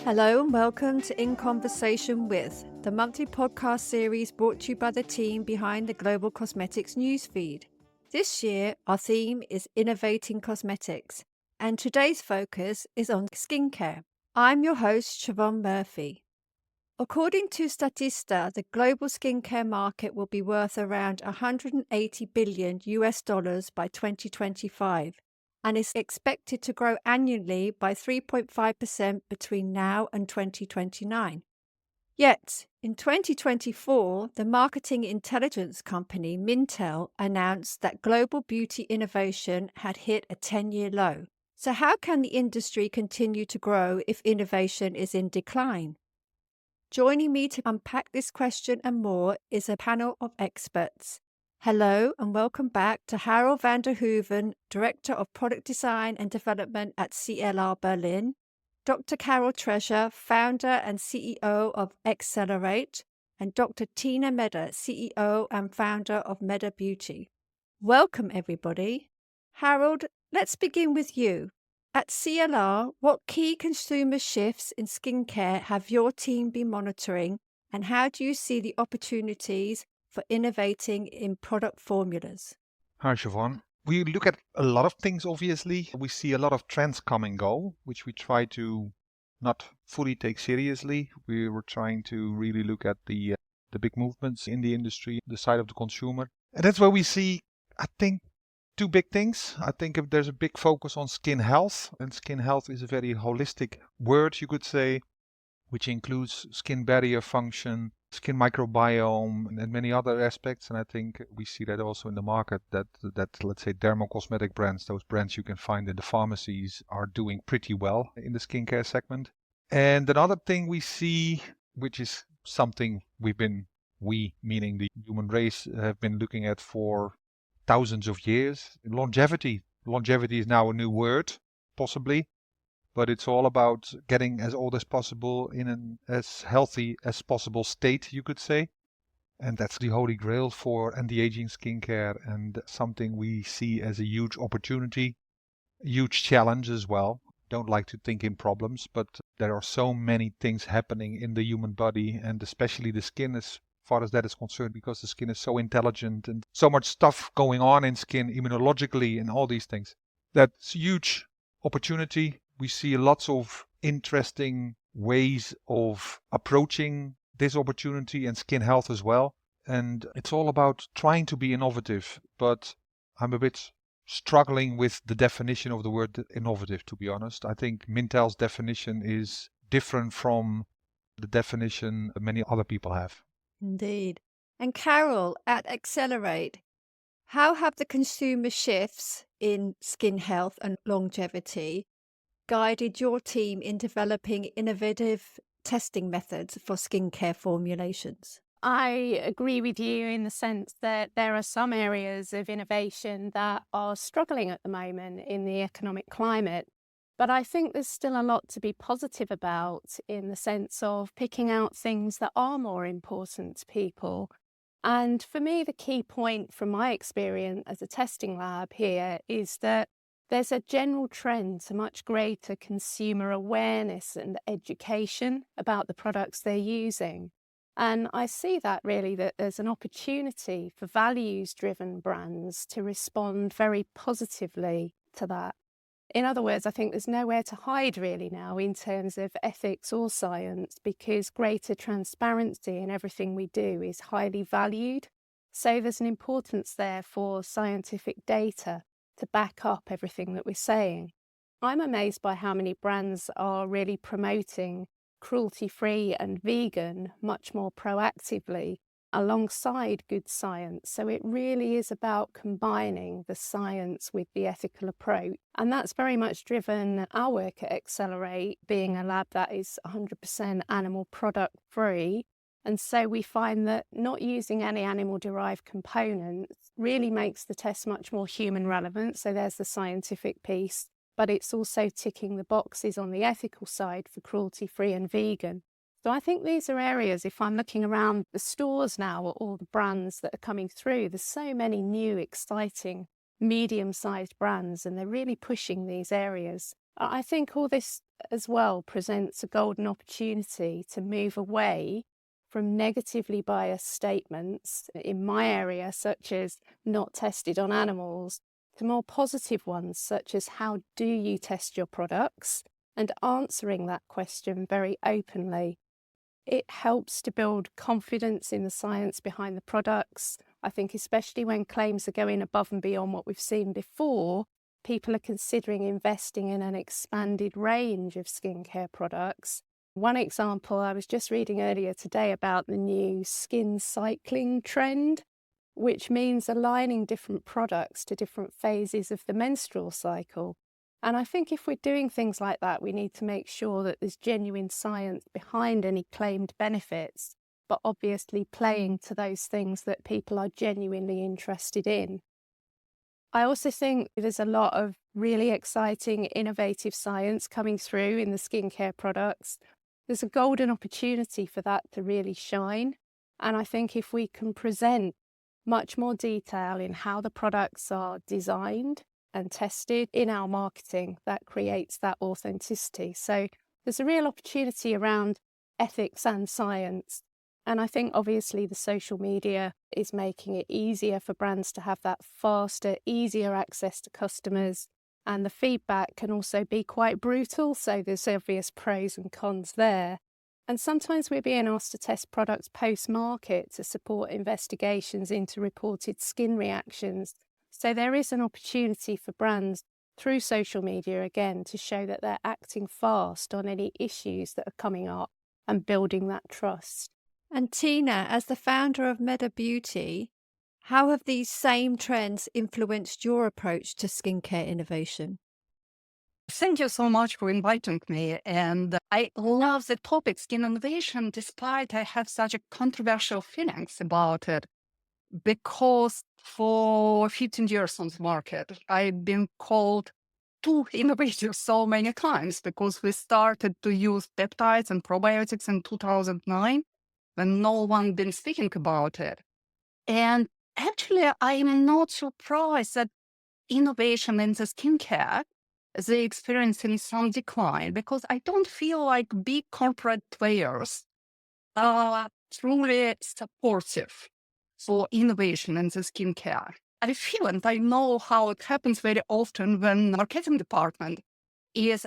Hello and welcome to In Conversation With, the monthly podcast series brought to you by the team behind the Global Cosmetics newsfeed. This year, our theme is Innovating Cosmetics, and today's focus is on skincare. I'm your host, Siobhan Murphy. According to Statista, the global skincare market will be worth around $180 billion by 2025. And is expected to grow annually by 3.5% between now and 2029. Yet, in 2024, the marketing intelligence company Mintel announced that global beauty innovation had hit a 10-year low. So how can the industry continue to grow if innovation is in decline? Joining me to unpack this question and more is a panel of experts. Hello and welcome back to Harald van der Hoeven, Director of Product Design and Development at CLR Berlin, Dr. Carol Treasure, Founder and CEO of Accelerate, and Dr. Tiina Meder, CEO and Founder of Meder Beauty. Welcome, everybody. Harald, let's begin with you. At CLR, what key consumer shifts in skincare have your team been monitoring, and how do you see the opportunities for innovating in product formulas? Hi, Siobhan. We look at a lot of things, obviously. We see a lot of trends come and go, which we try to not fully take seriously. We were trying to really look at the big movements in the industry, the side of the consumer. And that's where we see, I think, two big things. I think if there's a big focus on skin health, and skin health is a very holistic word, you could say, which includes skin barrier function, skin microbiome, and many other aspects. And I think we see that also in the market that let's say dermocosmetic brands, those brands you can find in the pharmacies, are doing pretty well in the skincare segment. And another thing we see, which is something we meaning the human race, have been looking at for thousands of years, longevity. Longevity is now a new word, possibly. But it's all about getting as old as possible in an as healthy as possible state, you could say. And that's the holy grail for anti-aging skincare, and something we see as a huge opportunity, a huge challenge as well. Don't like to think in problems, but there are so many things happening in the human body, and especially the skin as far as that is concerned, because the skin is so intelligent and so much stuff going on in skin immunologically and all these things. That's a huge opportunity. We see lots of interesting ways of approaching this opportunity and skin health as well. And it's all about trying to be innovative, but I'm a bit struggling with the definition of the word innovative, to be honest. I think Mintel's definition is different from the definition many other people have. Indeed. And Carol, at Accelerate, how have the consumer shifts in skin health and longevity guided your team in developing innovative testing methods for skincare formulations? I agree with you in the sense that there are some areas of innovation that are struggling at the moment in the economic climate. But I think there's still a lot to be positive about in the sense of picking out things that are more important to people. And for me, the key point from my experience as a testing lab here is that there's a general trend to much greater consumer awareness and education about the products they're using. And I see that really that there's an opportunity for values-driven brands to respond very positively to that. In other words, I think there's nowhere to hide really now in terms of ethics or science, because greater transparency in everything we do is highly valued. So there's an importance there for scientific data to back up everything that we're saying. I'm amazed by how many brands are really promoting cruelty-free and vegan much more proactively alongside good science. So it really is about combining the science with the ethical approach. And that's very much driven our work at Accelerate, being a lab that is 100% animal product free. And so we find that not using any animal-derived components really makes the test much more human relevant. So there's the scientific piece, but it's also ticking the boxes on the ethical side for cruelty-free and vegan. So I think these are areas, if I'm looking around the stores now at all the brands that are coming through, there's so many new, exciting, medium-sized brands, and they're really pushing these areas. I think all this as well presents a golden opportunity to move away from negatively biased statements in my area, such as not tested on animals, to more positive ones, such as how do you test your products, and answering that question very openly. It helps to build confidence in the science behind the products. I think especially when claims are going above and beyond what we've seen before, people are considering investing in an expanded range of skincare products. One example, I was just reading earlier today about the new skin cycling trend, which means aligning different products to different phases of the menstrual cycle. And I think if we're doing things like that, we need to make sure that there's genuine science behind any claimed benefits, but obviously playing to those things that people are genuinely interested in. I also think there's a lot of really exciting, innovative science coming through in the skincare products. There's a golden opportunity for that to really shine. And I think if we can present much more detail in how the products are designed and tested in our marketing, that creates that authenticity. So there's a real opportunity around ethics and science. And I think obviously the social media is making it easier for brands to have that faster, easier access to customers. And the feedback can also be quite brutal. So there's obvious pros and cons there. And sometimes we're being asked to test products post-market to support investigations into reported skin reactions. So there is an opportunity for brands through social media, again, to show that they're acting fast on any issues that are coming up and building that trust. And Tiina, as the founder of Meta Beauty, how have these same trends influenced your approach to skincare innovation? Thank you so much for inviting me. And I love the topic skin innovation, despite I have such a controversial feelings about it. Because for 15 years on the market, I've been called too innovative so many times because we started to use peptides and probiotics in 2009 when no one been speaking about it. And actually, I'm not surprised that innovation in the skincare, they experiencing some decline because I don't feel like big corporate players are truly supportive for innovation in the skincare. I feel and I know how it happens very often when the marketing department is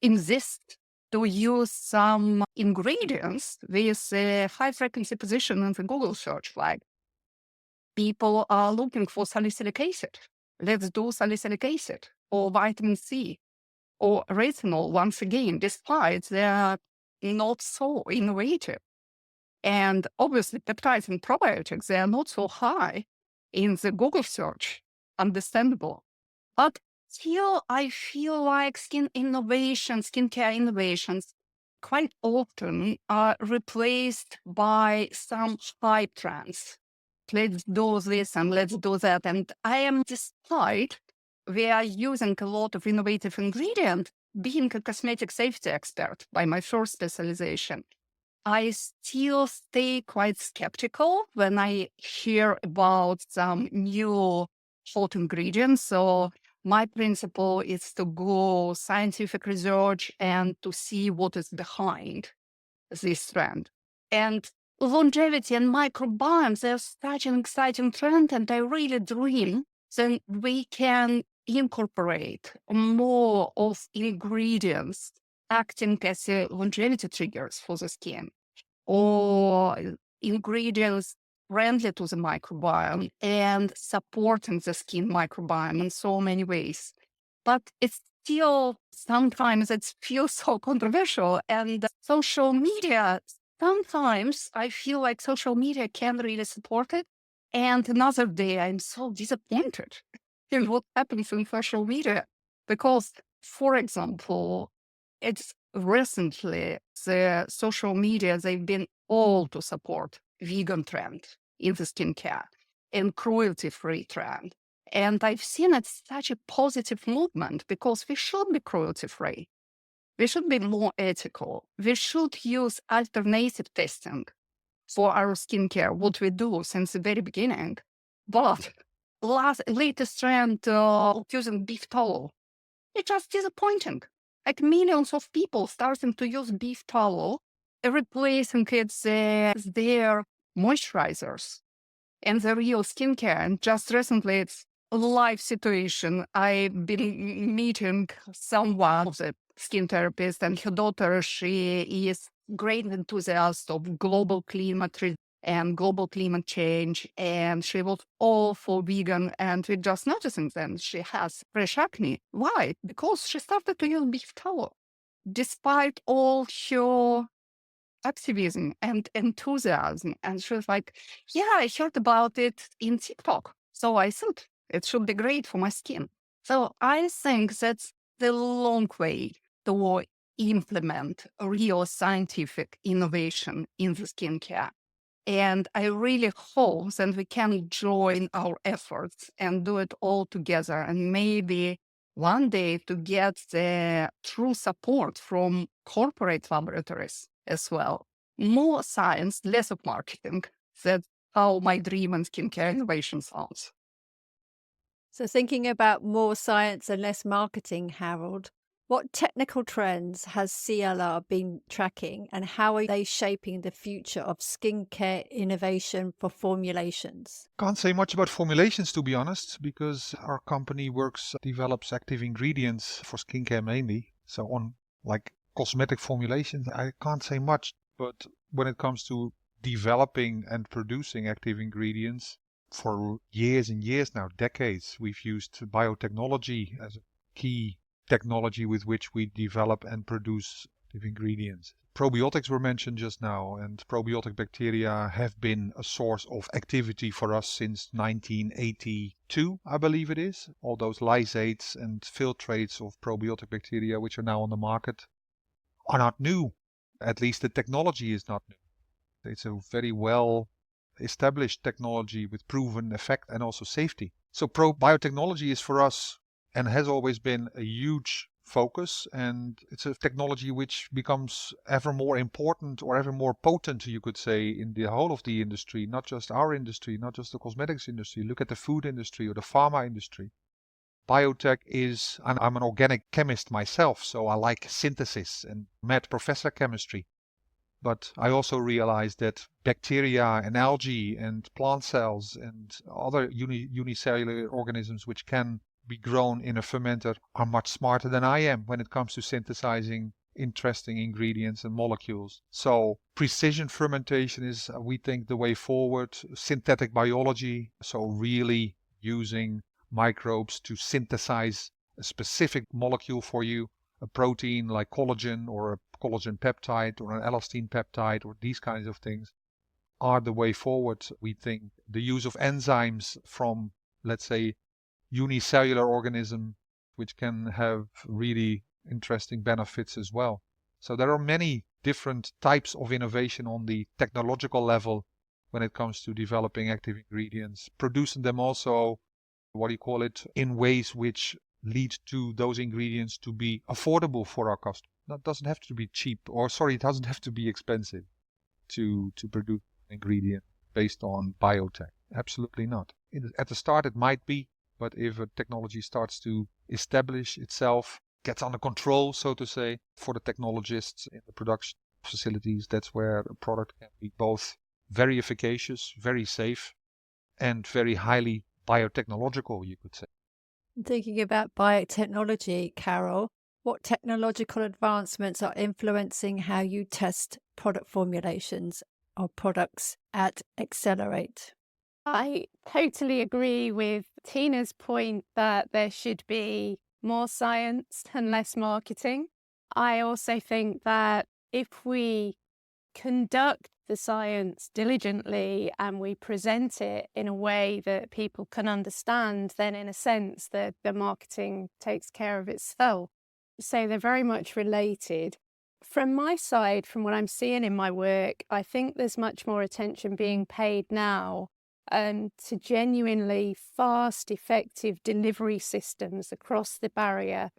insist to use some ingredients with a high frequency position in the Google search. Like people are looking for salicylic acid. Let's do salicylic acid or vitamin C or retinol once again, despite they are not so innovative. And obviously peptides and probiotics, they are not so high in the Google search, understandable. But still, I feel like skincare innovations quite often are replaced by some hype trends. Let's do this and let's do that. And I am, despite we are using a lot of innovative ingredients, being a cosmetic safety expert by my first specialization, I still stay quite skeptical when I hear about some new hot ingredients. So my principle is to go scientific research and to see what is behind this trend. And longevity and microbiome, they're such an exciting trend, and I really dream that we can incorporate more of ingredients acting as longevity triggers for the skin, or ingredients friendly to the microbiome and supporting the skin microbiome in so many ways. But it's still sometimes it feels so controversial, and social media, sometimes I feel like social media can really support it. And another day, I'm so disappointed in what happens in social media because, for example, it's recently the social media, they've been all to support vegan trend in the skincare and cruelty-free trend. And I've seen it's such a positive movement because we should be cruelty-free. We should be more ethical. We should use alternative testing for our skincare, what we do since the very beginning. But latest trend of using beef tallow It's just disappointing. Like millions of people starting to use beef tallow, replacing their moisturizers and the real skincare. And just recently, it's a live situation. I've been meeting someone who's a skin therapist, and her daughter, she is great enthusiast of global climate and global climate change. And she was all for vegan. And we're just noticing then she has fresh acne. Why? Because she started to use beef tallow. Despite all her activism and enthusiasm. And she was like, yeah, I heard about it in TikTok. So I thought it should be great for my skin. So I think that's the long way to implement real scientific innovation in the skincare. And I really hope that we can join our efforts and do it all together, and maybe one day to get the true support from corporate laboratories as well. More science, less of marketing. That's how my dream in skincare innovation sounds. So, thinking about more science and less marketing, Harold, what technical trends has CLR been tracking and how are they shaping the future of skincare innovation for formulations? Can't say much about formulations, to be honest, because our company develops active ingredients for skincare mainly. So on like cosmetic formulations, I can't say much. But when it comes to developing and producing active ingredients, for years and years now, decades, we've used biotechnology as a key technology with which we develop and produce active ingredients. Probiotics were mentioned just now, and probiotic bacteria have been a source of activity for us since 1982, I believe it is. All those lysates and filtrates of probiotic bacteria, which are now on the market, are not new. At least the technology is not new. It's a very well established technology with proven effect and also safety. So biotechnology is for us and has always been a huge focus, and it's a technology which becomes ever more important or ever more potent, you could say, in the whole of the industry, not just our industry, not just the cosmetics industry. Look at the food industry or the pharma industry. Biotech is, and I'm an organic chemist myself, so I like synthesis and mad professor chemistry. But I also realized that bacteria and algae and plant cells and other unicellular organisms which can be grown in a fermenter are much smarter than I am when it comes to synthesizing interesting ingredients and molecules. So precision fermentation is, we think, the way forward. Synthetic biology, so really using microbes to synthesize a specific molecule for you, a protein like collagen or a collagen peptide or an elastin peptide or these kinds of things are the way forward. We think the use of enzymes from, let's say, unicellular organism, which can have really interesting benefits as well. So there are many different types of innovation on the technological level when it comes to developing active ingredients, producing them also, in ways which lead to those ingredients to be affordable for our customers. That doesn't have to be cheap, it doesn't have to be expensive to produce an ingredient based on biotech. Absolutely not. At the start it might be, but if a technology starts to establish itself, gets under control, so to say, for the technologists in the production facilities, that's where a product can be both very efficacious, very safe, and very highly biotechnological, you could say. Thinking about biotechnology, Carol, what technological advancements are influencing how you test product formulations or products at Accelerate? I totally agree with Tiina's point that there should be more science and less marketing. I also think that if we conduct the science diligently and we present it in a way that people can understand, then in a sense the marketing takes care of itself. So they're very much related. From my side, from what I'm seeing in my work, I think there's much more attention being paid now to genuinely fast, effective delivery systems across the barrier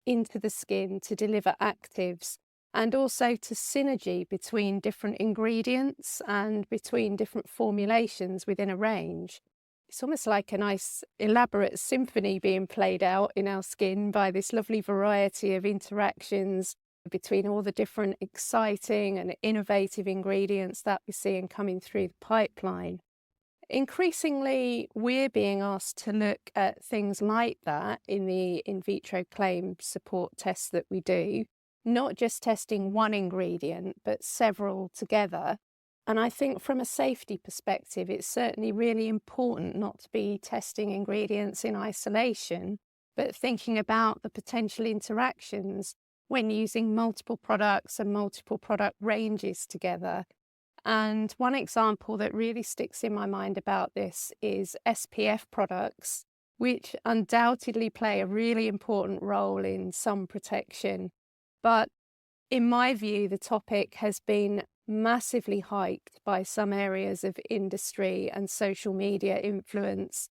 into the skin to deliver actives, and also to synergy between different ingredients and between different formulations within a range. It's almost like a nice elaborate symphony being played out in our skin by this lovely variety of interactions between all the different exciting and innovative ingredients that we're seeing coming through the pipeline. Increasingly, we're being asked to look at things like that in the in vitro claim support tests that we do, not just testing one ingredient, but several together. And I think from a safety perspective, it's certainly really important not to be testing ingredients in isolation, but thinking about the potential interactions when using multiple products and multiple product ranges together. And one example that really sticks in my mind about this is SPF products, which undoubtedly play a really important role in sun protection. But in my view, the topic has been massively hyped by some areas of industry and social media influence,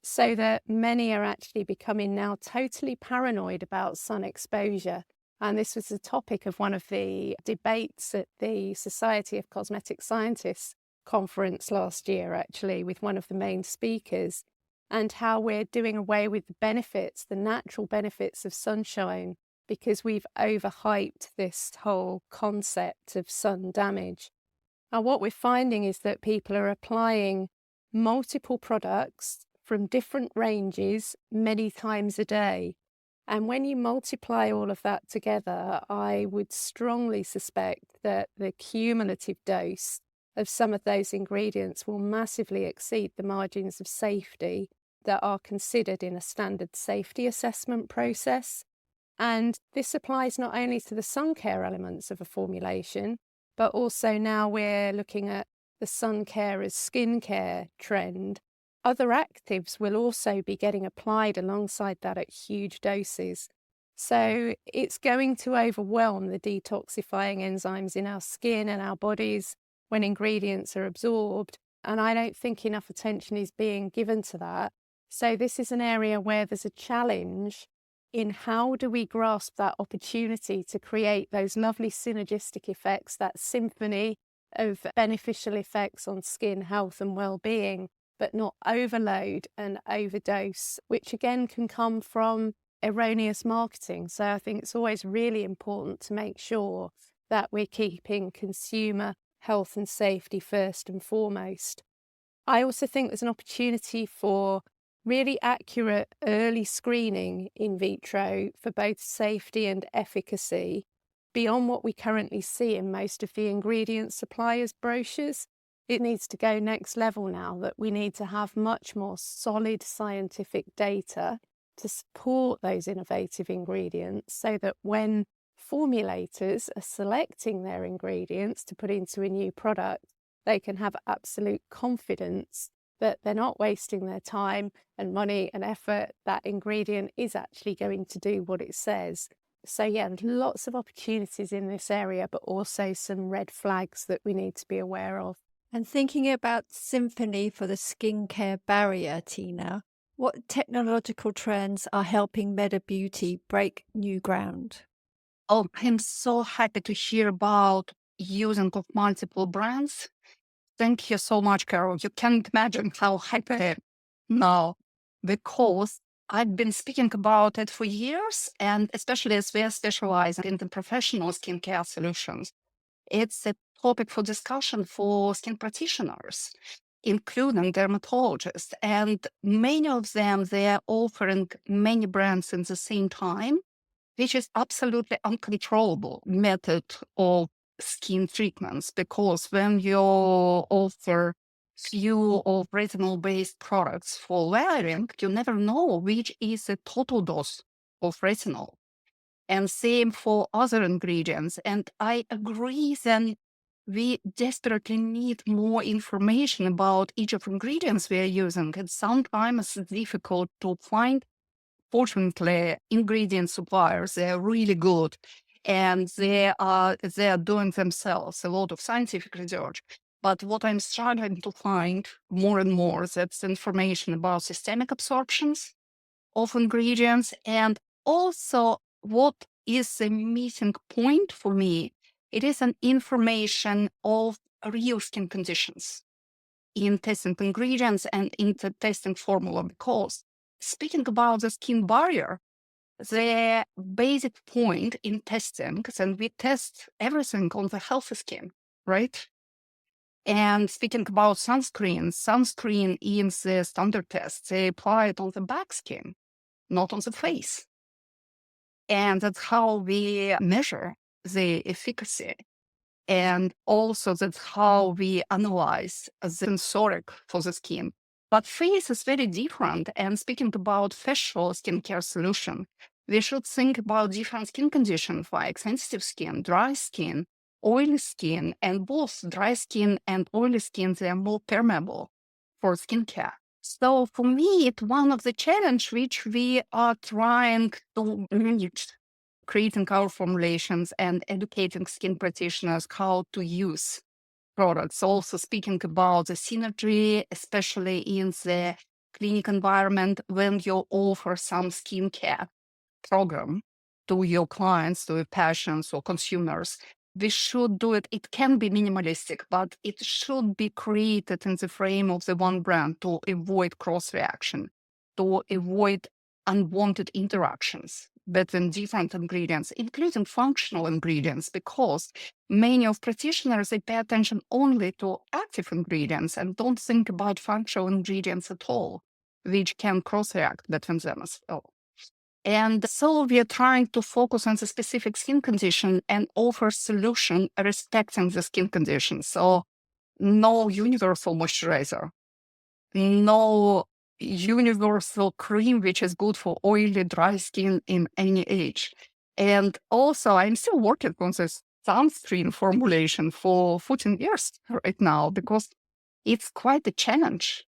so that many are actually becoming now totally paranoid about sun exposure. And this was the topic of one of the debates at the Society of Cosmetic Scientists conference last year, actually, with one of the main speakers, and how we're doing away with the benefits, the natural benefits of sunshine, because we've overhyped this whole concept of sun damage. And what we're finding is that people are applying multiple products from different ranges many times a day. And when you multiply all of that together, I would strongly suspect that the cumulative dose of some of those ingredients will massively exceed the margins of safety that are considered in a standard safety assessment process. And this applies not only to the sun care elements of a formulation, but also now we're looking at the sun care as skin care trend. Other actives will also be getting applied alongside that at huge doses. So it's going to overwhelm the detoxifying enzymes in our skin and our bodies when ingredients are absorbed. And I don't think enough attention is being given to that. So this is an area where there's a challenge in how do we grasp that opportunity to create those lovely synergistic effects, that symphony of beneficial effects on skin health and well-being, but not overload and overdose, which again can come from erroneous marketing. So I think it's always really important to make sure that we're keeping consumer health and safety first and foremost. I also think there's an opportunity for really accurate early screening in vitro for both safety and efficacy beyond what we currently see in most of the ingredient suppliers' brochures. It needs to go next level now, that we need to have much more solid scientific data to support those innovative ingredients so that when formulators are selecting their ingredients to put into a new product, they can have absolute confidence that they're not wasting their time and money and effort. That ingredient is actually going to do what it says. So yeah, lots of opportunities in this area, but also some red flags that we need to be aware of. And thinking about symphony for the skincare barrier, Tiina, what technological trends are helping Meta Beauty break new ground? Oh, I'm so happy to hear about using of multiple brands. Thank you so much, Carol. You can't imagine how happy I am now, because I've been speaking about it for years, and especially as we are specializing in the professional skincare solutions, it's a topic for discussion for skin practitioners, including dermatologists. And many of them, they're offering many brands at the same time, which is absolutely uncontrollable method of skin treatments, because when you offer few of retinol-based products for wearing, you never know which is the total dose of retinol. And same for other ingredients. And I agree that we desperately need more information about each of the ingredients we are using. And sometimes it's difficult to find. Fortunately, ingredient suppliers, they're really good, and they are doing themselves a lot of scientific research. But what I'm starting to find more and more, that's information about systemic absorptions of ingredients, and also what is the missing point for me, it is an information of real skin conditions. in testing ingredients and in testing formula, because speaking about the skin barrier, the basic point in testing, and we test everything on the healthy skin, right? And speaking about sunscreen in the standard test, they apply it on the back skin, not on the face. And that's how we measure the efficacy. And also that's how we analyze the sensoric for the skin. But face is very different. And speaking about facial skincare solution, we should think about different skin conditions like sensitive skin, dry skin, oily skin, and both dry skin and oily skin, they are more permeable for skincare. So for me, it's one of the challenge which we are trying to manage, creating our formulations and educating skin practitioners how to use products. Also speaking about the synergy, especially in the clinic environment, when you offer some skincare program to your clients, to your patients or consumers, we should do it. It can be minimalistic, but it should be created in the frame of the one brand to avoid cross-reaction, to avoid unwanted interactions between different ingredients, including functional ingredients, because many of practitioners, they pay attention only to active ingredients and don't think about functional ingredients at all, which can cross-react between them as well. And so we are trying to focus on the specific skin condition and offer solution respecting the skin condition. So no universal moisturizer, no universal cream which is good for oily, dry skin in any age. And also, I'm still working on this sunscreen formulation for 14 years right now because it's quite a challenge.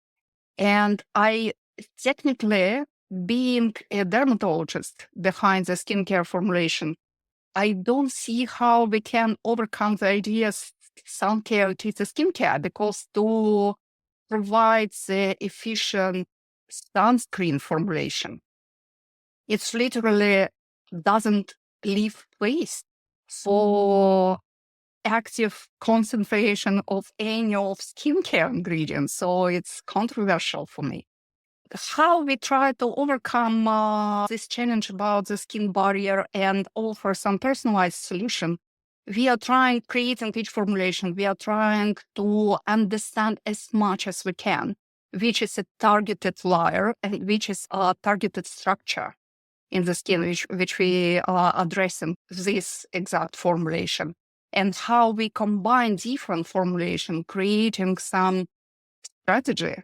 And I technically, being a dermatologist behind the skincare formulation, I don't see how we can overcome the idea sun care is a skincare, because to provide the efficient sunscreen formulation, it's literally doesn't leave place for active concentration of any of skincare ingredients. So it's controversial for me. How we try to overcome this challenge about the skin barrier and offer some personalized solution, we are trying, creating each formulation, we are trying to understand as much as we can, which is a targeted layer and which is a targeted structure in the skin, which we are addressing this exact formulation, and how we combine different formulation, creating some strategy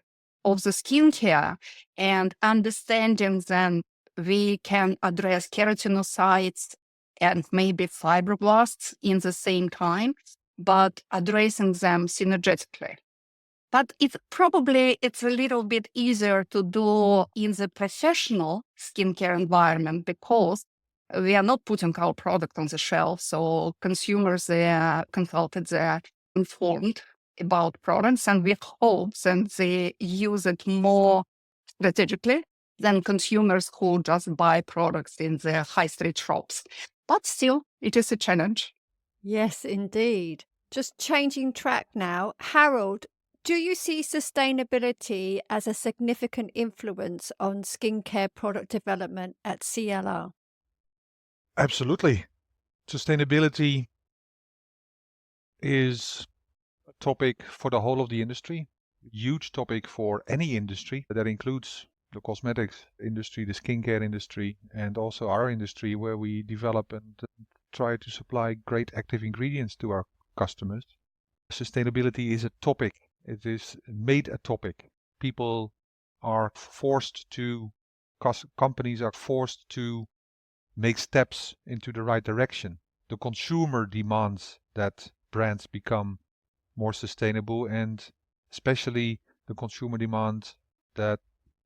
of the skincare and understanding then we can address keratinocytes and maybe fibroblasts in the same time, but addressing them synergetically. But it's a little bit easier to do in the professional skincare environment because we are not putting our product on the shelf. So consumers, they are consulted, they are informed about products, and we hope that they use it more strategically than consumers who just buy products in the high street shops. But still, it is a challenge. Yes, indeed. Just changing track now. Harald, do you see sustainability as a significant influence on skincare product development at CLR? Absolutely. Sustainability is a topic for the whole of the industry, huge topic for any industry. That includes the cosmetics industry, the skincare industry, and also our industry where we develop and try to supply great active ingredients to our customers. Sustainability is a topic. It is made a topic. People are forced to, companies are forced to make steps into the right direction. The consumer demands that brands become more sustainable, and especially the consumer demands that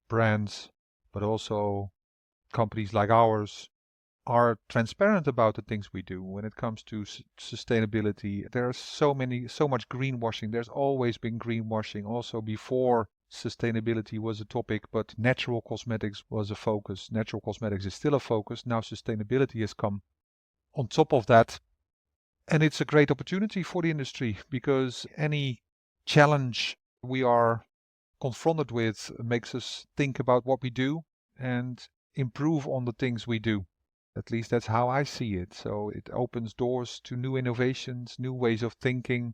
brands, but also companies like ours, are transparent about the things we do when it comes to sustainability. There's so much greenwashing. There's always been greenwashing also before sustainability was a topic, but natural cosmetics was a focus. Natural cosmetics is still a focus. Now sustainability has come on top of that. And it's a great opportunity for the industry because any challenge we are confronted with makes us think about what we do and improve on the things we do. At least that's how I see it. So it opens doors to new innovations, new ways of thinking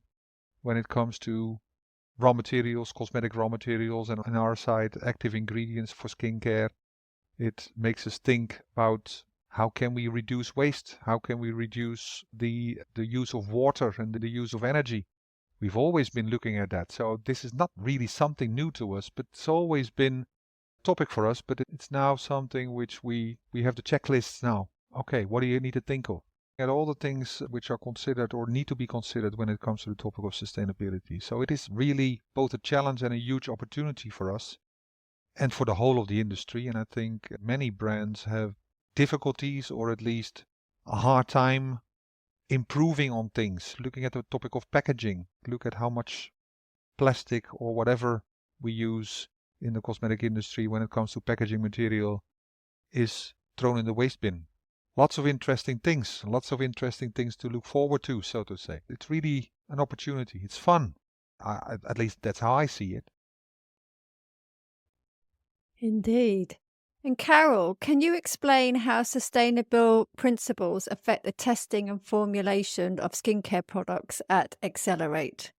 when it comes to raw materials, cosmetic raw materials, and on our side, active ingredients for skincare. It makes us think about how can we reduce waste? How can we reduce the use of water and the use of energy? We've always been looking at that. So this is not really something new to us, but it's always been a topic for us. But it's now something which we have the checklists now. Okay, what do you need to think of? At all the things which are considered or need to be considered when it comes to the topic of sustainability. So it is really both a challenge and a huge opportunity for us and for the whole of the industry. And I think many brands have difficulties or at least a hard time improving on things. Looking at the topic of packaging, look at how much plastic or whatever we use in the cosmetic industry when it comes to packaging material is thrown in the waste bin. Lots of interesting things to look forward to, so to say. It's really an opportunity. It's fun. At least that's how I see it. Indeed. And Carol, can you explain how sustainable principles affect the testing and formulation of skincare products at Accelerate?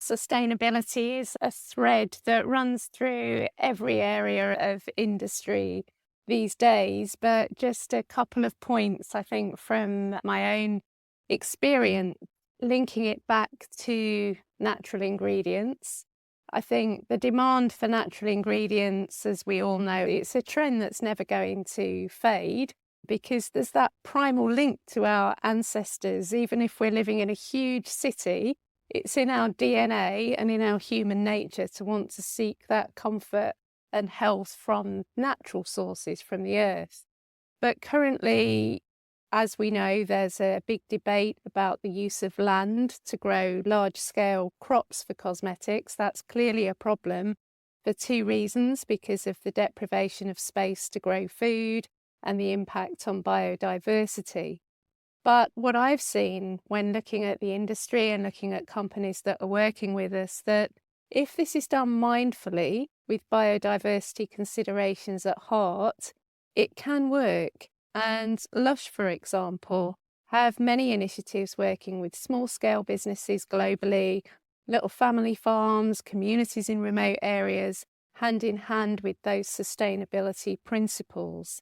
Sustainability is a thread that runs through every area of industry these days, but just a couple of points, I think, from my own experience, linking it back to natural ingredients. I think the demand for natural ingredients, as we all know, it's a trend that's never going to fade because there's that primal link to our ancestors. Even if we're living in a huge city, it's in our DNA and in our human nature to want to seek that comfort and health from natural sources from the earth. But currently, as we know, there's a big debate about the use of land to grow large-scale crops for cosmetics. That's clearly a problem for two reasons, because of the deprivation of space to grow food and the impact on biodiversity. But what I've seen when looking at the industry and looking at companies that are working with us, that if this is done mindfully with biodiversity considerations at heart, it can work. And Lush, for example, have many initiatives working with small-scale businesses globally, little family farms, communities in remote areas, hand in hand with those sustainability principles.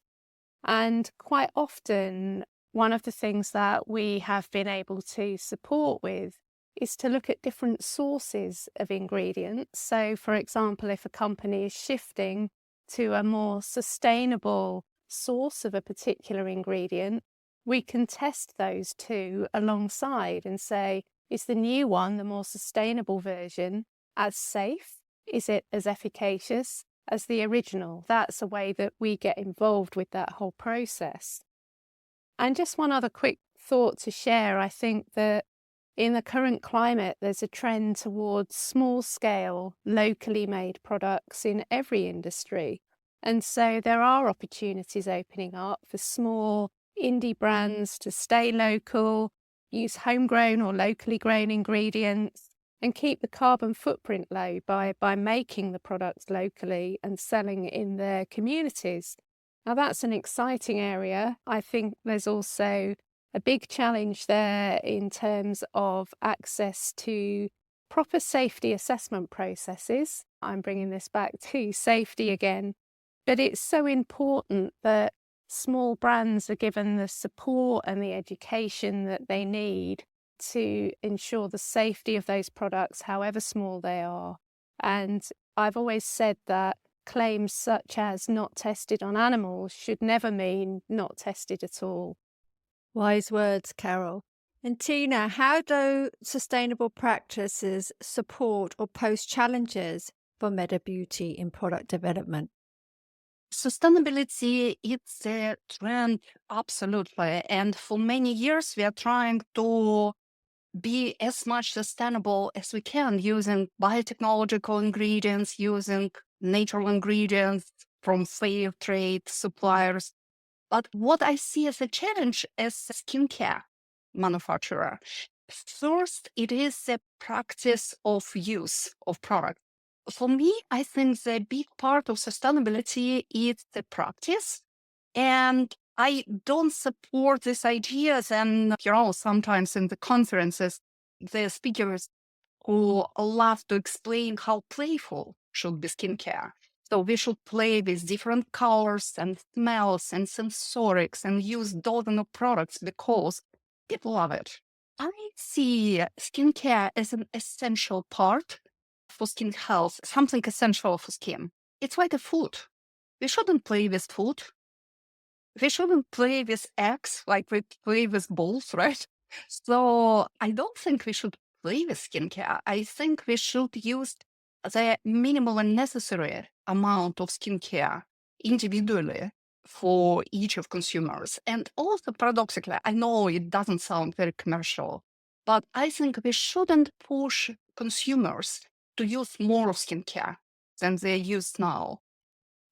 And quite often, one of the things that we have been able to support with is to look at different sources of ingredients. So, for example, if a company is shifting to a more sustainable source of a particular ingredient, we can test those two alongside and say, is the new one, the more sustainable version, as safe? Is it as efficacious as the original? That's a way that we get involved with that whole process. And just one other quick thought to share. I think that in the current climate, there's a trend towards small-scale, locally made products in every industry. And so there are opportunities opening up for small indie brands to stay local, use homegrown or locally grown ingredients, and keep the carbon footprint low by making the products locally and selling in their communities. Now, that's an exciting area. I think there's also a big challenge there in terms of access to proper safety assessment processes. I'm bringing this back to safety again. But it's so important that small brands are given the support and the education that they need to ensure the safety of those products, however small they are. And I've always said that claims such as not tested on animals should never mean not tested at all. Wise words, Carol. And Tiina, how do sustainable practices support or pose challenges for Meta Beauty in product development? Sustainability, it's a trend, absolutely. And for many years, we are trying to be as much sustainable as we can using biotechnological ingredients, using natural ingredients from fair trade suppliers. But what I see as a challenge as a skincare manufacturer, first, it is a practice of use of product. For me, I think the big part of sustainability is the practice. And I don't support these ideas. And, sometimes in the conferences, the speakers who love to explain how playful should be skincare. So we should play with different colors and smells and sensorics and use dozens of products because people love it. I see skincare as an essential part for skin health, something essential for skin. It's like a food. We shouldn't play with food. We shouldn't play with eggs like we play with balls, right? So I don't think we should play with skincare. I think we should use the minimal and necessary amount of skincare individually for each of consumers. And also paradoxically, I know it doesn't sound very commercial, but I think we shouldn't push consumers to use more of skincare than they use now.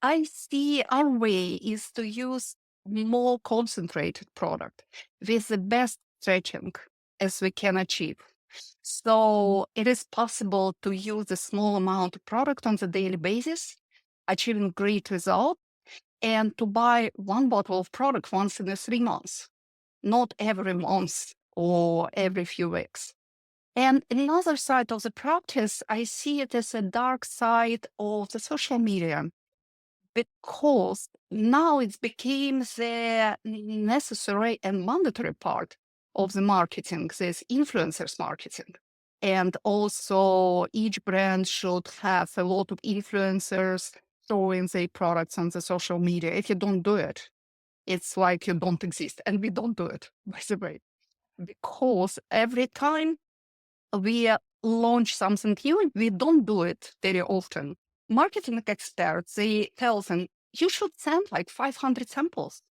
I see our way is to use more concentrated product with the best stretching as we can achieve. So it is possible to use a small amount of product on the daily basis, achieving great result, and to buy one bottle of product once in 3 months, not every month or every few weeks. And another side of the practice, I see it as a dark side of the social media because now it became the necessary and mandatory part of the marketing, this influencers marketing. And also each brand should have a lot of influencers showing their products on the social media. If you don't do it, it's like you don't exist. And we don't do it, by the way, because every time we launch something new, we don't do it very often. Marketing experts, they tell them, you should send like 500 samples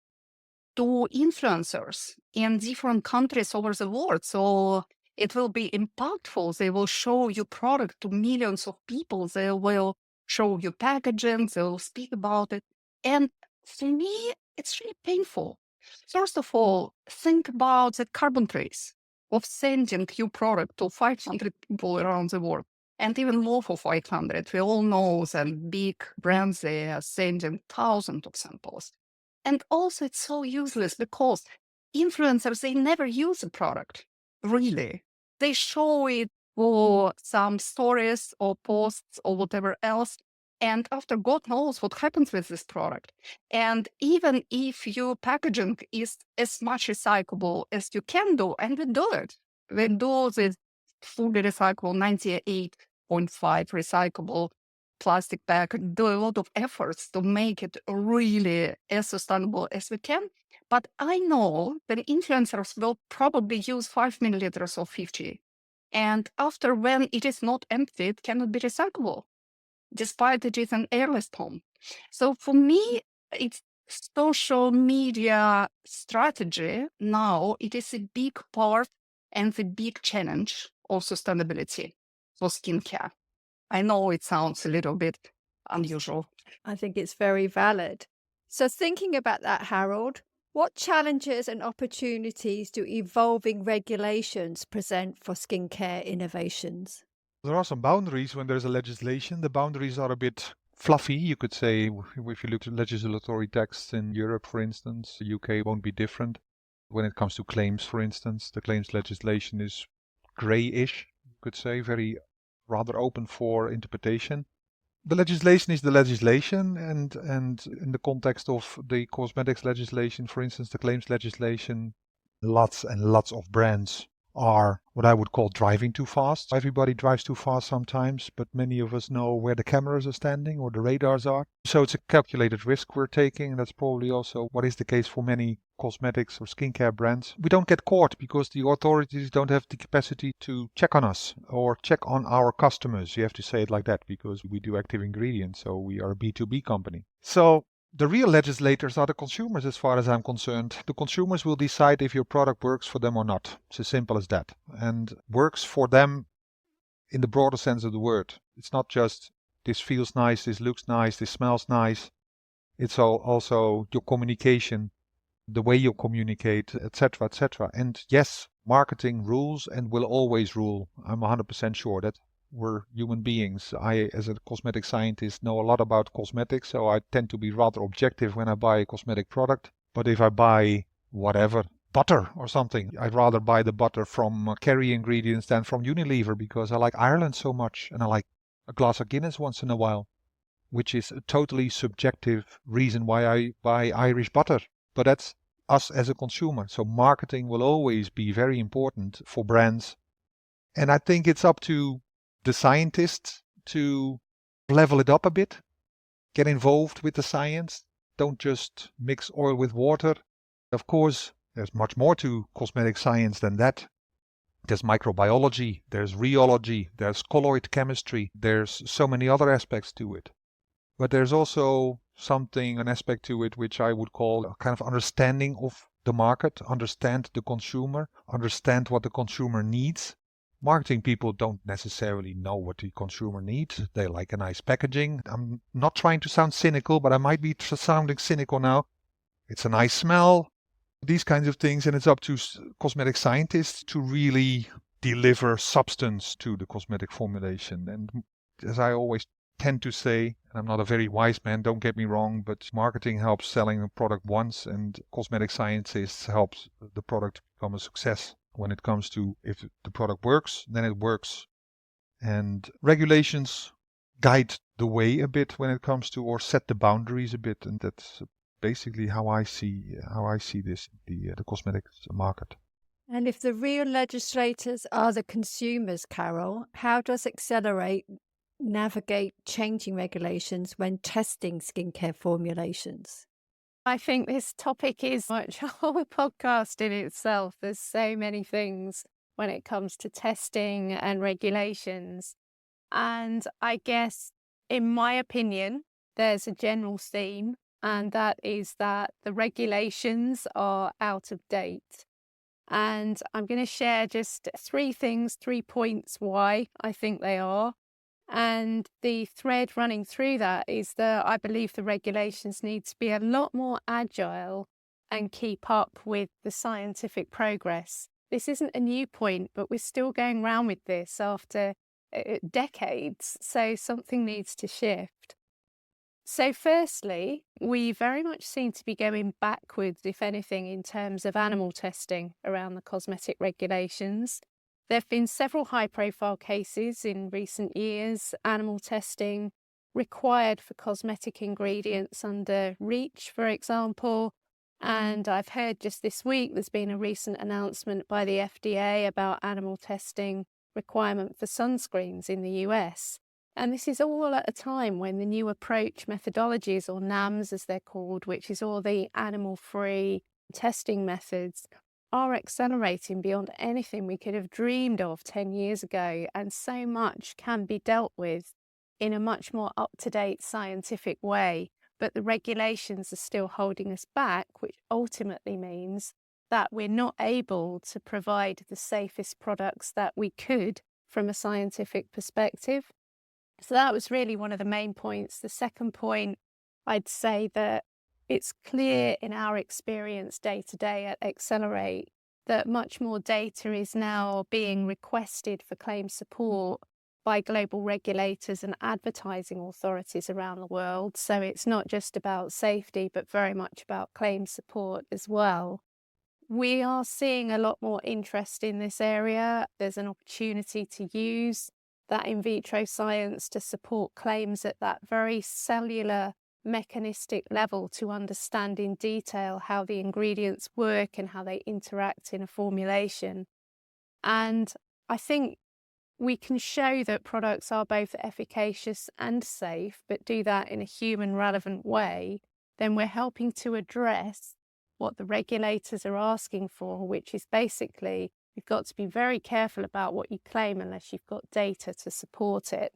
to influencers in different countries over the world. So it will be impactful. They will show you product to millions of people. They will show you packaging. They will speak about it. And for me, it's really painful. First of all, think about the carbon trace of sending your product to 500 people around the world. And even more for 500. We all know that big brands, they are sending thousands of samples. And also it's so useless because influencers, they never use the product, really. They show it for some stories or posts or whatever else. And after God knows what happens with this product. And even if your packaging is as much recyclable as you can do, and we do it, we do this fully recyclable, 98.5 recyclable plastic bag, do a lot of efforts to make it really as sustainable as we can. But I know that influencers will probably use 5 milliliters of 50. And after, when it is not empty, it cannot be recyclable, despite it is an airless home. So for me, it's social media strategy now. It is a big part and a big challenge of sustainability for skincare. I know it sounds a little bit unusual. I think it's very valid. So, thinking about that, Harald, what challenges and opportunities do evolving regulations present for skincare innovations? There are some boundaries when there's a legislation. The boundaries are a bit fluffy, you could say. If you look at legislatory texts in Europe, for instance, the UK won't be different. When it comes to claims, for instance, the claims legislation is grayish, you could say, very rather open for interpretation. The legislation is the legislation, and in the context of the cosmetics legislation, for instance, the claims legislation, lots and lots of brands are what I would call driving too fast. Everybody drives too fast sometimes, but many of us know where the cameras are standing or the radars are. So it's a calculated risk we're taking, and that's probably also what is the case for many cosmetics or skincare brands. We don't get caught because the authorities don't have the capacity to check on us or check on our customers. You have to say it like that because we do active ingredients, so we are a B2B company. So the real legislators are the consumers, as far as I'm concerned. The consumers will decide if your product works for them or not. It's as simple as that. And works for them in the broader sense of the word. It's not just this feels nice, this looks nice, this smells nice. It's also your communication, the way you communicate, etc., etc. And yes, marketing rules and will always rule. I'm 100% sure that we're human beings. I, as a cosmetic scientist, know a lot about cosmetics, so I tend to be rather objective when I buy a cosmetic product. But if I buy whatever, butter or something, I'd rather buy the butter from Kerry Ingredients than from Unilever because I like Ireland so much and I like a glass of Guinness once in a while, which is a totally subjective reason why I buy Irish butter. But that's us as a consumer. So marketing will always be very important for brands. And I think it's up to the scientists to level it up a bit, get involved with the science. Don't just mix oil with water. Of course, there's much more to cosmetic science than that. There's microbiology, there's rheology, there's colloid chemistry, there's so many other aspects to it. But there's also an aspect to it which I would call a kind of understanding of the market, understand the consumer, understand what the consumer needs. Marketing people don't necessarily know what the consumer needs. They like a nice packaging. I'm not trying to sound cynical, but I might be sounding cynical now. It's a nice smell, these kinds of things, and it's up to cosmetic scientists to really deliver substance to the cosmetic formulation. And as I always tend to say, and I'm not a very wise man, don't get me wrong, but marketing helps selling a product once, and cosmetic scientists helps the product become a success. When it comes to if the product works, then it works. And regulations guide the way a bit when it comes to, or set the boundaries a bit, and that's basically how I see this, the cosmetics market. And if the real legislators are the consumers, Carol, how does Accelerate navigate changing regulations when testing skincare formulations? I think this topic is much a whole podcast in itself. There's so many things when it comes to testing and regulations. And I guess, in my opinion, there's a general theme, and that is that the regulations are out of date. And I'm going to share just 3 points why I think they are. And the thread running through that is that I believe the regulations need to be a lot more agile and keep up with the scientific progress. This isn't a new point, but we're still going around with this after decades, so something needs to shift. So firstly, we very much seem to be going backwards, if anything, in terms of animal testing around the cosmetic regulations. There have been several high-profile cases in recent years, animal testing required for cosmetic ingredients under REACH, for example. And I've heard just this week there's been a recent announcement by the FDA about animal testing requirement for sunscreens in the US. And this is all at a time when the new approach methodologies, or NAMs as they're called, which is all the animal-free testing methods, are accelerating beyond anything we could have dreamed of 10 years ago, and so much can be dealt with in a much more up-to-date scientific way. But the regulations are still holding us back, which ultimately means that we're not able to provide the safest products that we could from a scientific perspective. So that was really one of the main points. The second point, I'd say that it's clear in our experience day to day at Accelerate that much more data is now being requested for claim support by global regulators and advertising authorities around the world. So it's not just about safety, but very much about claim support as well. We are seeing a lot more interest in this area. There's an opportunity to use that in vitro science to support claims at that very cellular mechanistic level to understand in detail how the ingredients work and how they interact in a formulation. And I think we can show that products are both efficacious and safe, but do that in a human relevant way, then we're helping to address what the regulators are asking for, which is basically you've got to be very careful about what you claim unless you've got data to support it.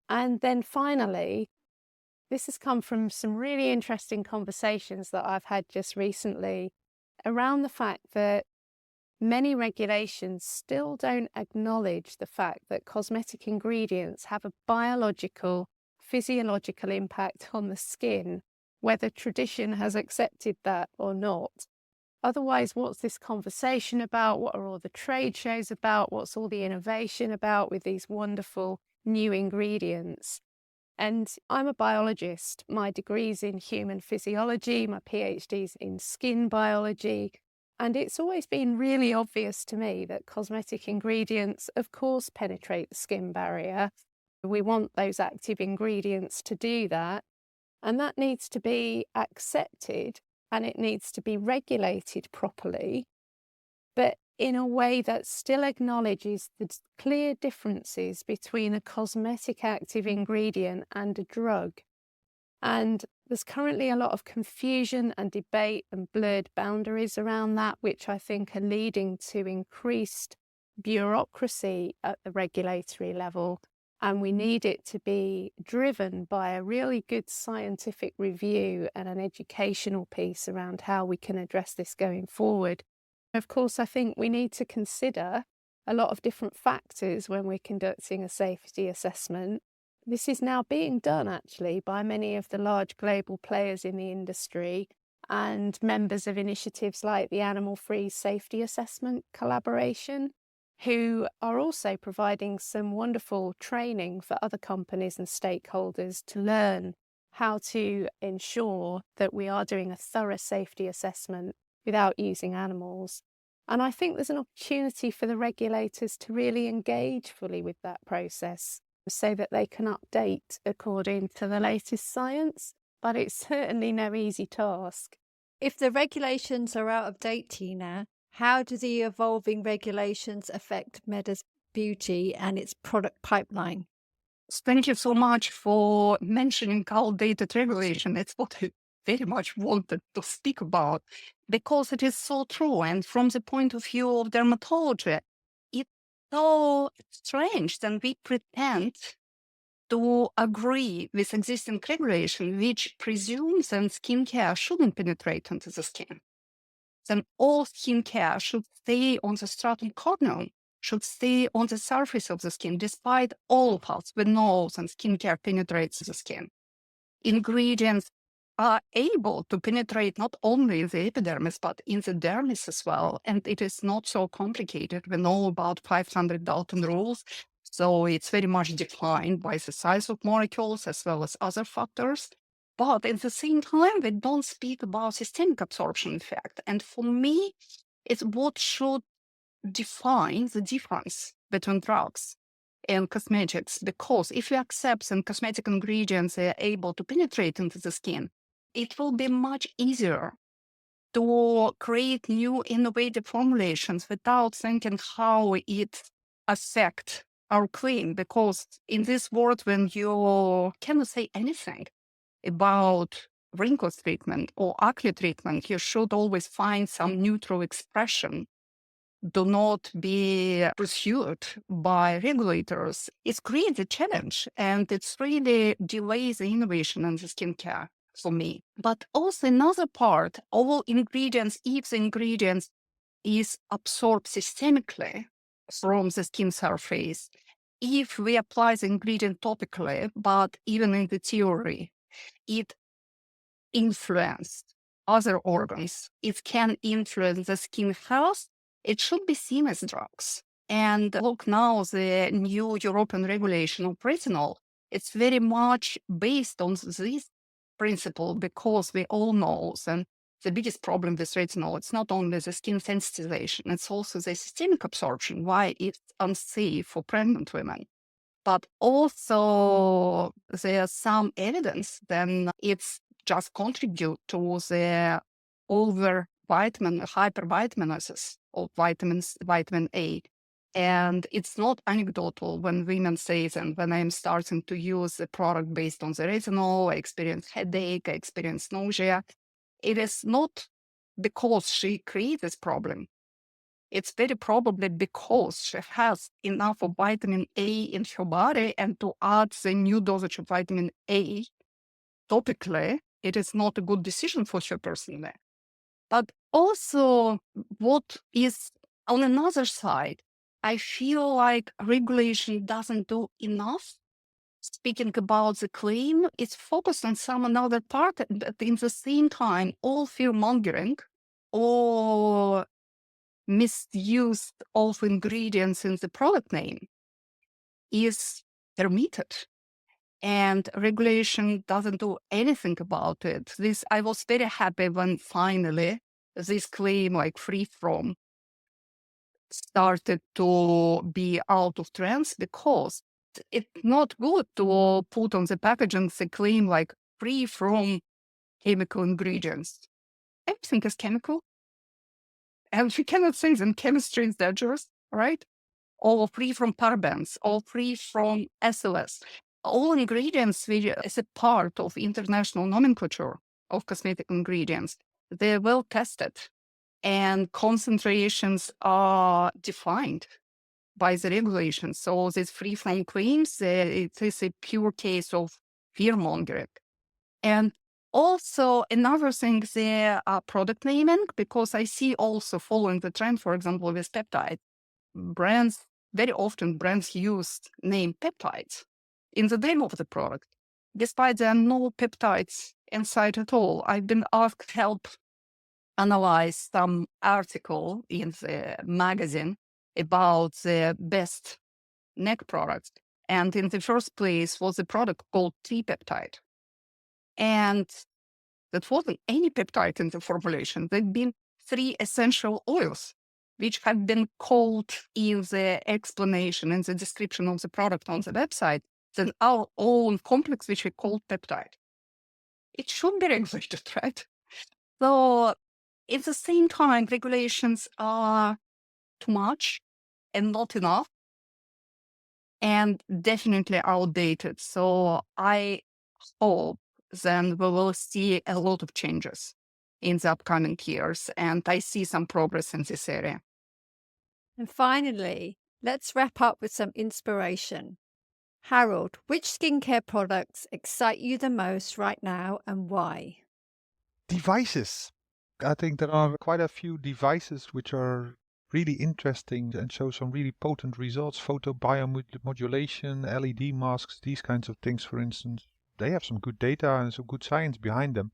And then finally, this has come from some really interesting conversations that I've had just recently around the fact that many regulations still don't acknowledge the fact that cosmetic ingredients have a biological, physiological impact on the skin, whether tradition has accepted that or not. Otherwise, what's this conversation about? What are all the trade shows about? What's all the innovation about with these wonderful new ingredients? And I'm a biologist. My degree's in human physiology, my PhD's in skin biology. And it's always been really obvious to me that cosmetic ingredients, of course, penetrate the skin barrier. We want those active ingredients to do that. And that needs to be accepted and it needs to be regulated properly, but in a way that still acknowledges the clear differences between a cosmetic active ingredient and a drug. And there's currently a lot of confusion and debate and blurred boundaries around that, which I think are leading to increased bureaucracy at the regulatory level. And we need it to be driven by a really good scientific review and an educational piece around how we can address this going forward. Of course, I think we need to consider a lot of different factors when we're conducting a safety assessment. This is now being done actually by many of the large global players in the industry and members of initiatives like the Animal Free Safety Assessment Collaboration, who are also providing some wonderful training for other companies and stakeholders to learn how to ensure that we are doing a thorough safety assessment without using animals. And I think there's an opportunity for the regulators to really engage fully with that process so that they can update according to the latest science. But it's certainly no easy task. If the regulations are out of date, Tiina, how do the evolving regulations affect Meda's beauty and its product pipeline? Thank you so much for mentioning outdated regulation. It's what I very much wanted to speak about because it is so true. And from the point of view of dermatology, it's so strange that we pretend to agree with existing regulation, which presumes that skincare shouldn't penetrate into the skin. Then all skincare should stay on the stratum corneum, should stay on the surface of the skin, despite all of us, we know that skincare penetrates the skin. Ingredients are able to penetrate not only the epidermis, but in the dermis as well. And it is not so complicated. We know about 500 Dalton rules. So it's very much defined by the size of molecules as well as other factors. But at the same time, we don't speak about systemic absorption effect. And for me, it's what should define the difference between drugs and cosmetics. Because if we accept some cosmetic ingredients are able to penetrate into the skin, it will be much easier to create new innovative formulations without thinking how it affects our claim. Because in this world, when you cannot say anything about wrinkles treatment or acne treatment, you should always find some neutral expression. Do not be pursued by regulators. It creates a challenge and it's really delays the innovation in the skincare for me. But also another part, all ingredients, if the ingredients is absorbed systemically from the skin surface, if we apply the ingredient topically, but even in the theory, it influenced other organs, it can influence the skin health, it should be seen as drugs. And look now, the new European regulation of retinol, it's very much based on this principle because we all know that the biggest problem with retinol, it's not only the skin sensitization, it's also the systemic absorption, why it's unsafe for pregnant women. But also there's some evidence then it's just contribute to the hypervitaminosis of vitamin A. And it's not anecdotal when women say that when I'm starting to use the product based on the retinol, I experience headache, I experience nausea. It is not because she creates this problem. It's very probably because she has enough of vitamin A in her body, and to add the new dosage of vitamin A topically, it is not a good decision for her personally. But also, what is on another side, I feel like regulation doesn't do enough. Speaking about the claim, it's focused on some another part, but in the same time, all fear mongering or misuse of ingredients in the product name is permitted. And regulation doesn't do anything about it. I was very happy when finally this claim like free from started to be out of trends, because it's not good to put on the packaging the claim like free from chemical ingredients. Everything is chemical. And we cannot say that chemistry is dangerous, right? All free from parabens, all free from SLS. All ingredients which is a part of international nomenclature of cosmetic ingredients. They're well tested and concentrations are defined by the regulations. So these free from claims, it is a pure case of fear mongering. And also another thing, the product naming, because I see also following the trend, for example, with peptide brands, very often brands use name peptides in the name of the product, despite there are no peptides inside at all. I've been asked help analyze some article in the magazine about the best neck products. And in the first place was a product called T-peptide. And that wasn't any peptide in the formulation. There'd been 3 essential oils, which have been called in the explanation and the description of the product on the website, then our own complex, which we call peptide. It should be regulated, right? So at the same time, regulations are too much and not enough, and definitely outdated. So I hope then we will see a lot of changes in the upcoming years, and I see some progress in this area. And finally, let's wrap up with some inspiration. Harald, which skincare products excite you the most right now and why? Devices. I think there are quite a few devices which are really interesting and show some really potent results. Photobiomodulation, LED masks, these kinds of things, for instance. They have some good data and some good science behind them.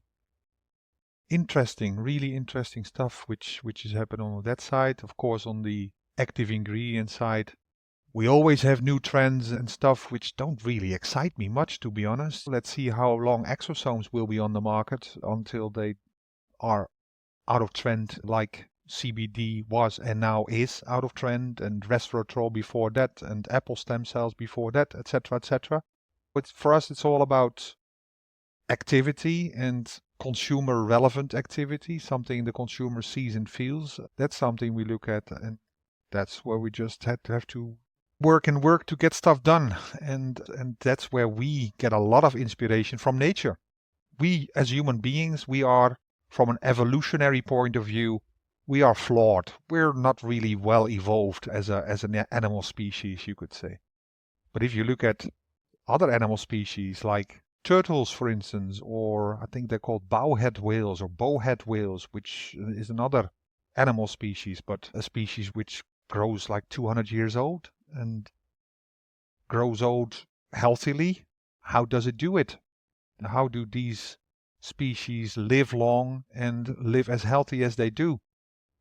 Interesting, really interesting stuff which is happening on that side. Of course, on the active ingredient side, we always have new trends and stuff which don't really excite me much, to be honest. Let's see how long exosomes will be on the market until they are out of trend, like CBD was and now is out of trend, and resveratrol before that, and apple stem cells before that, etc., etc. But for us, it's all about activity and consumer relevant activity, something the consumer sees and feels. That's something we look at, and that's where we just have to work to get stuff done. And that's where we get a lot of inspiration from nature. We as human beings, we are, from an evolutionary point of view, we are flawed. We're not really well evolved as an animal species, you could say. But if you look at other animal species like turtles, for instance, or I think they're called bowhead whales or bowhead whales, which is another animal species, but a species which grows like 200 years old and grows old healthily. How does it do it? How do these species live long and live as healthy as they do?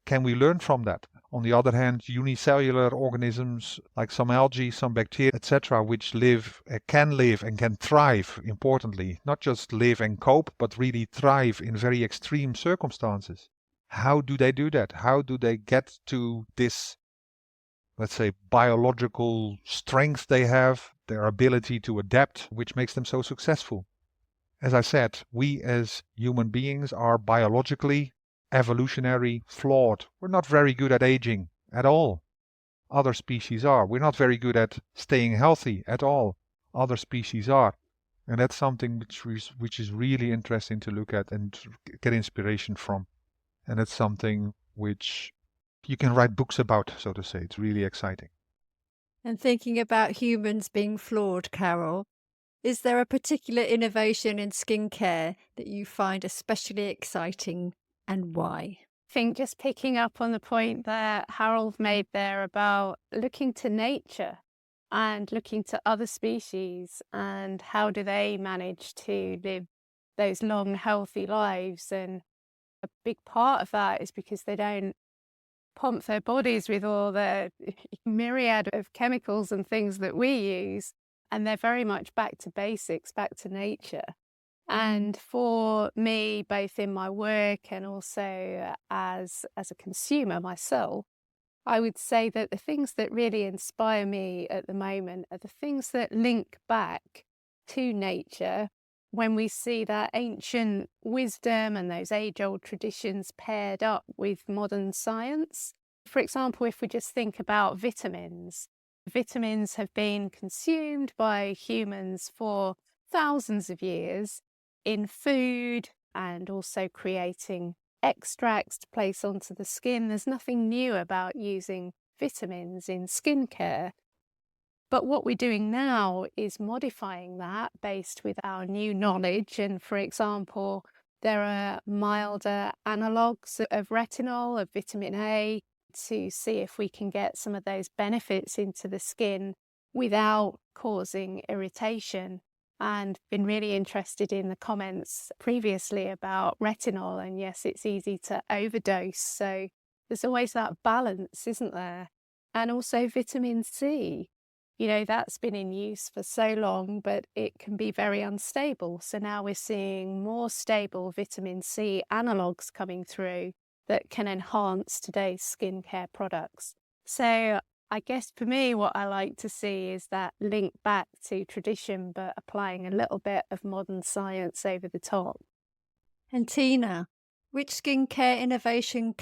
Can we learn from that? On the other hand, unicellular organisms like some algae, some bacteria, etc., which can live and can thrive, importantly, not just live and cope, but really thrive in very extreme circumstances. How do they do that? How do they get to this, let's say, biological strength they have, their ability to adapt, which makes them so successful? As I said, we as human beings are biologically, evolutionary flawed. We're not very good at aging at all. Other species are. We're not very good at staying healthy at all. Other species are. And that's something which is really interesting to look at and get inspiration from. And it's something which you can write books about, so to say. It's really exciting. And thinking about humans being flawed, Carol, is there a particular innovation in skincare that you find especially exciting and why? I think just picking up on the point that Harald made there about looking to nature and looking to other species and how do they manage to live those long, healthy lives. And A big part of that is because they don't pump their bodies with all the myriad of chemicals and things that we use. And they're very much back to basics, back to nature. And for me, both in my work and also as a consumer myself, I would say that the things that really inspire me at the moment are the things that link back to nature when we see that ancient wisdom and those age-old traditions paired up with modern science. For example, if we just think about vitamins, vitamins have been consumed by humans for thousands of years in food and also creating extracts to place onto the skin. There's nothing new about using vitamins in skincare. But what we're doing now is modifying that based with our new knowledge. And for example, there are milder analogues of retinol, of vitamin A, to see if we can get some of those benefits into the skin without causing irritation. And been really interested in the comments previously about retinol. And yes, it's easy to overdose. So there's always that balance, isn't there? And also vitamin C. You know, that's been in use for so long, but it can be very unstable. So now we're seeing more stable vitamin C analogues coming through that can enhance today's skincare products. So I guess for me, what I like to see is that link back to tradition, but applying a little bit of modern science over the top. And Tiina, which skincare innovation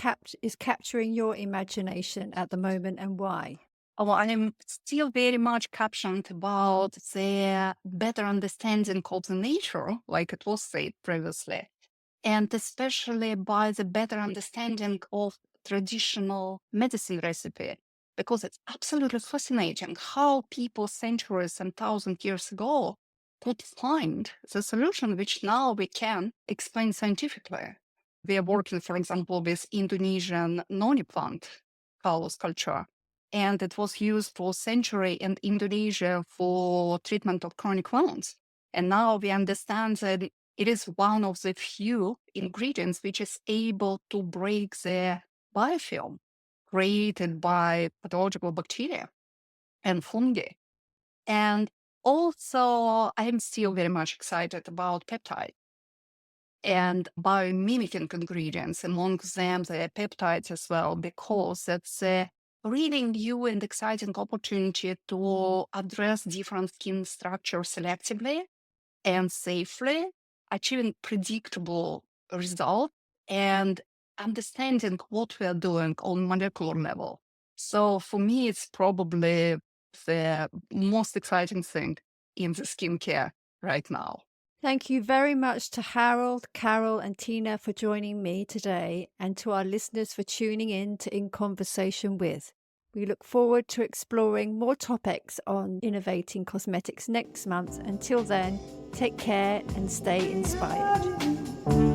is capturing your imagination at the moment and why? Oh, I am still very much captioned about the better understanding of the nature, like it was said previously, and especially by the better understanding of traditional medicine recipe, because it's absolutely fascinating how people centuries and 1,000 years ago could find the solution which now we can explain scientifically. We are working, for example, with Indonesian noni plant, Kalus culture, and it was used for century in Indonesia for treatment of chronic wounds. And now we understand that it is one of the few ingredients which is able to break the biofilm created by pathological bacteria and fungi. And also, I'm still very much excited about peptide and biomimicking ingredients, among them the peptides as well, because it's a really new and exciting opportunity to address different skin structures selectively and safely, achieving predictable results and understanding what we are doing on molecular level. So for me, it's probably the most exciting thing in the skincare right now. Thank you very much to Harald, Carol, and Tiina for joining me today, and to our listeners for tuning in to In Conversation With. We look forward to exploring more topics on innovating cosmetics next month. Until then, take care and stay inspired.